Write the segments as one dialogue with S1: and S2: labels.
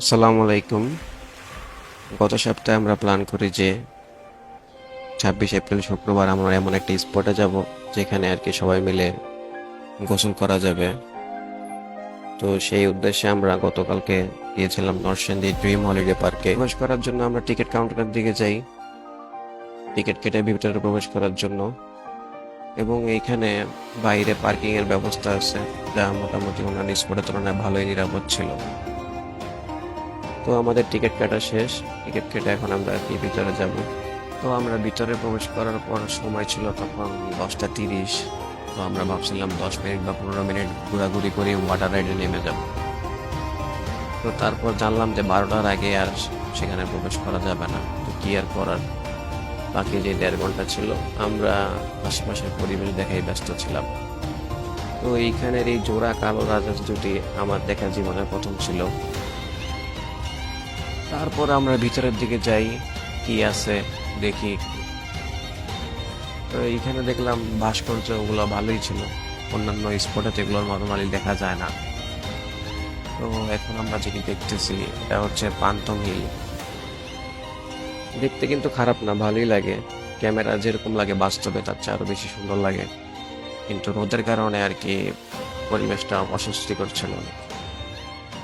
S1: আসসালামু আলাইকুম। গত সপ্তাহে আমরা প্ল্যান করি যে 26 এপ্রিল শুক্রবার আমরা এমন একটা স্পটে যাব যেখানে আর কি সবাই মিলে গোসল করা যাবে। তো সেই উদ্দেশ্যে আমরা গতকালকে গিয়েছিলাম নরসিংদী ড্রিম হলিডে পার্কে। প্রবেশ করার জন্য আমরা টিকিট কাউন্টারের দিকে যাই টিকিট কেটে ভিতরে প্রবেশ করার জন্য, এবং এইখানে বাইরে পার্কিং এর ব্যবস্থা আছে যা মোটামুটি অন্যান্য স্পটের তুলনায় ভালোই নিরাপদ ছিল। তো আমাদের টিকিট কাটা শেষ, টিকিট কেটে এখন আমরা আর কি ভিতরে যাব। তো আমরা ভিতরে প্রবেশ করার পর সময় ছিল তখন 10টা 30। তো আমরা ভাবছিলাম 10 মিনিট বা 15 মিনিট ঘোরাঘুরি করে ওয়াটার রাইডে নেমে যাব। তো তারপর জানলাম যে 12টার আগে আর সেখানে প্রবেশ করা যাবে না। তো কি আর করার, বাকি যে 1.5 ঘন্টা ছিল আমরা আশেপাশের পরিবেশ দেখাই ব্যস্ত ছিলাম। তো এইখানের এই জোড়া কালো রাজহাঁস দুটি আমার দেখা জীবনের প্রথম ছিল। তারপর আমরা ভিতরের দিকে যাই, কি আছে দেখি। তো এইখানে দেখলাম ভাস্কর্য ওগুলো ভালোই ছিল, অন্যান্য স্পটে তো এগুলোর নরমালি দেখা যায় না। তো এখন আমরা যেটি দেখতেছি এটা হচ্ছে পান্থম হিল। দেখতে কিন্তু খারাপ না, ভালোই লাগে। ক্যামেরা যেরকম লাগে বাস্তবে তার চেয়ে আরো বেশি সুন্দর লাগে, কিন্তু রোদের কারণে আর কি পরিবেশটা অস্বস্তিকর ছিল।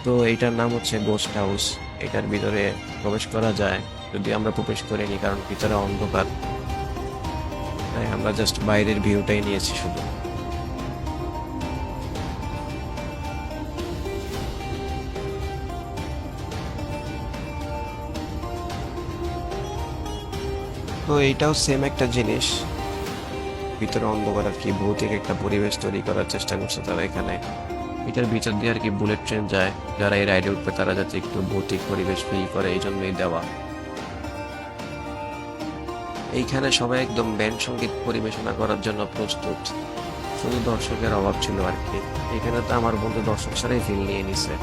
S1: তো এইটার নাম হচ্ছে গোস্ট হাউস। এটার ভিতরে প্রবেশ করা যায়, যদি আমরা প্রবেশ করিনি কারণ ভিতরে অন্ধকার, তাই আমরা জাস্ট বাইরের ভিউটাই নিয়েছি শুধু। তো এইটাও সেম একটা জিনিস, ভিতরে অন্ধকার আর কি ভৌতিক একটা পরিবেশ তৈরি করার চেষ্টা করছে তারা এখানে। এটার ভিতর দিয়ে আর কি বুলেট ট্রেন যায়, যারা এই রাইডে উঠবে তারা যাতে একটু ভৌতিক পরিবেশ ফিল করে এই জন্যই দেওয়া। এইখানে সবাই একদম ব্যান্ড সঙ্গীত পরিবেশনা করার জন্য প্রস্তুত, শুধু দর্শকের অভাব ছিল আর কি। এখানে তো আমার বন্ধু দর্শক ছাড়াই ফিল নিয়ে নিছে।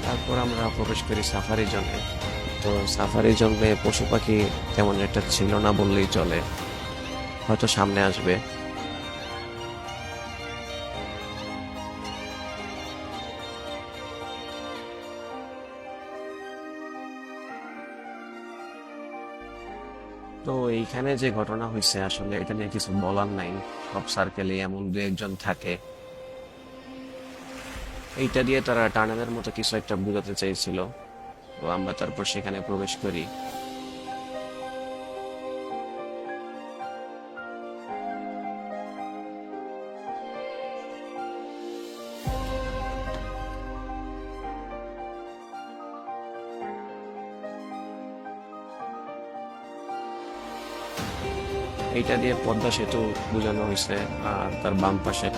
S1: তারপর আমরা প্রবেশ করি সাফারি জোনে। তো সাফারি জোনে পশু পাখি তেমন একটা ছিল না বললেই চলে, হয়তো সামনে আসবে। তো এইখানে যে ঘটনা হয়েছে আসলে এটা নিয়ে কিছু বলার নাই, সব সার্কেলে এমন দু একজন থাকে। এইটা দিয়ে তারা টানেলের মতো কিছু একটা বোঝাতে চাইছিল। তো আমরা তারপর সেখানে প্রবেশ করি। এইটা দিয়ে পদ্মা সেতু বোঝানো হয়েছে, আর তার বাম পাশে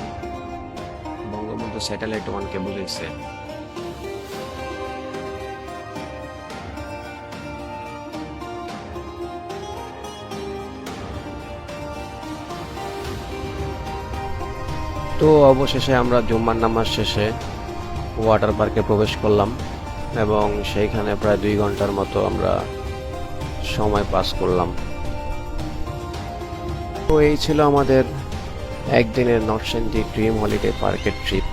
S1: বঙ্গবন্ধু স্যাটেলাইট ওয়ানকে বুঝাইছে। তো অবশেষে আমরা জুম্মার নামাজ শেষে ওয়াটার পার্কে প্রবেশ করলাম, এবং সেইখানে প্রায় 2 ঘন্টার মতো আমরা সময় পাস করলাম। তো এই ছিল আমাদের একদিনের নরসিংদী ড্রিম হলিডে পার্কের ট্রিপ।